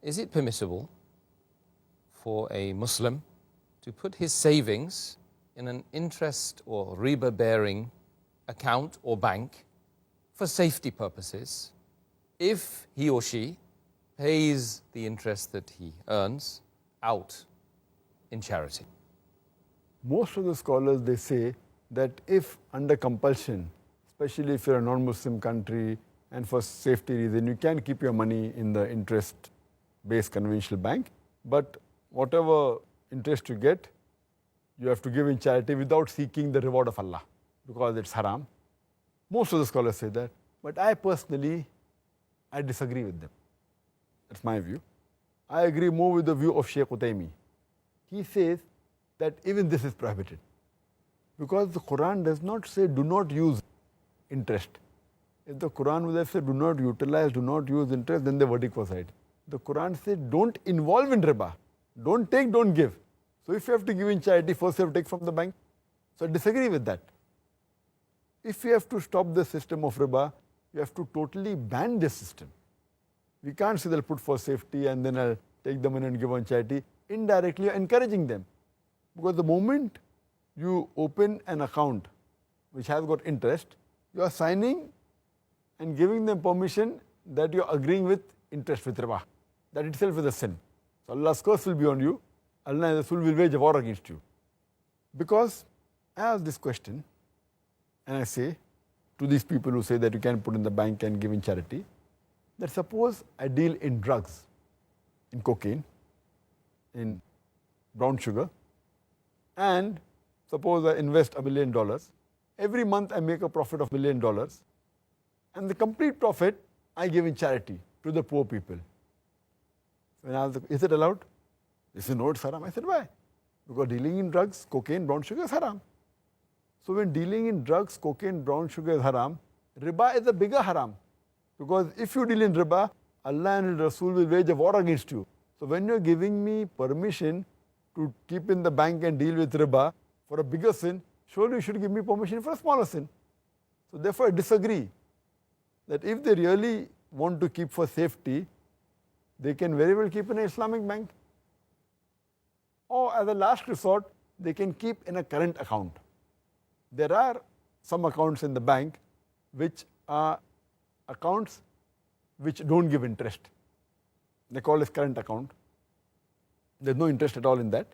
is it permissible for a Muslim to put his savings in an interest or riba-bearing account or bank for safety purposes if he or she pays the interest that he earns out in charity? Most of the scholars, they say that if under compulsion, especially if you're a non-Muslim country and for safety reason, you can keep your money in the interest-based conventional bank, but whatever interest you get, you have to give in charity without seeking the reward of Allah, because it's haram. Most of the scholars say that, but I personally, I disagree with them. That's my view. I agree more with the view of Sheikh Utaymi. He says that even this is prohibited, because the Quran does not say do not use interest. If the Quran would have said do not utilize, do not use interest, then the verdict was right. The Quran said don't involve in riba. Don't take, don't give. So if you have to give in charity, first you have to take from the bank. So I disagree with that. If you have to stop the system of riba, you have to totally ban this system. We can't say they'll put for safety and then I'll take the money and give on charity. Indirectly, you're encouraging them. Because the moment you open an account which has got interest, you are signing and giving them permission that you're agreeing with interest with riba. That itself is a sin. So Allah's curse will be on you. Allah and Rasul will wage a war against you. Because I ask this question and I say to these people who say that you can put in the bank and give in charity, that suppose I deal in drugs, in cocaine, in brown sugar, and suppose I invest $1 million. Every month I make a profit of $1 million, and the complete profit I give in charity to the poor people. When I asked, is it allowed? They said, no, it's haram. I said, why? Because dealing in drugs, cocaine, brown sugar is haram. So when dealing in drugs, cocaine, brown sugar is haram, riba is a bigger haram. Because if you deal in riba, Allah and Rasul will wage a war against you. So when you're giving me permission to keep in the bank and deal with riba for a bigger sin, surely you should give me permission for a smaller sin. So therefore I disagree that if they really want to keep for safety, they can very well keep in an Islamic bank. Or as a last resort, they can keep in a current account. There are some accounts in the bank which are accounts which don't give interest. They call it current account. There's no interest at all in that.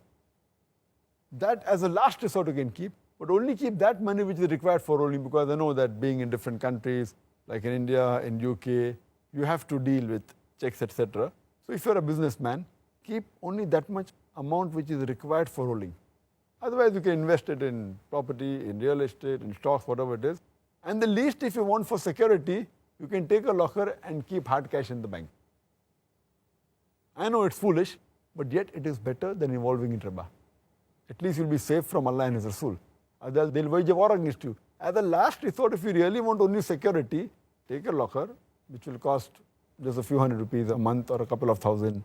That as a last resort you can keep, but only keep that money which is required for rolling, because I know that being in different countries, like in India, in UK, you have to deal with checks, etc. So if you're a businessman, keep only that much amount which is required for rolling. Otherwise you can invest it in property, in real estate, in stocks, whatever it is. And the least, if you want for security, you can take a locker and keep hard cash in the bank. I know it's foolish, but yet it is better than involving in riba. At least you'll be safe from Allah and His Rasul. Otherwise they'll wage a war against you. As a last resort, if you really want only security, take a locker which will cost just a few hundred rupees a month or a couple of thousand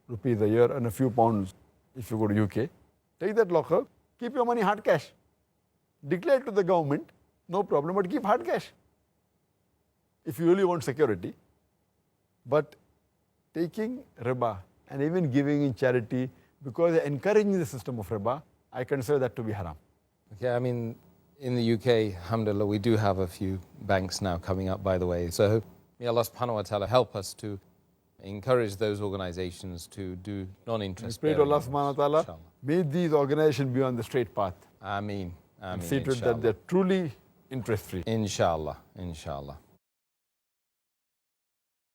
rupees a year and a few pounds if you go to UK. Take that locker, keep your money hard cash. Declare to the government, no problem, but keep hard cash if you really want security. But taking riba and even giving in charity because they're encouraging the system of riba, I consider that to be haram. Okay, I mean, in the UK, alhamdulillah, we do have a few banks now coming up, by the way. So may Allah subhanahu wa ta'ala help us to encourage those organizations to do non-interest bearing. Pray to Allah subhanahu wa ta'ala, may these organizations be on the straight path. Ameen. And see to it that they're truly interest free. Inshallah. Inshallah.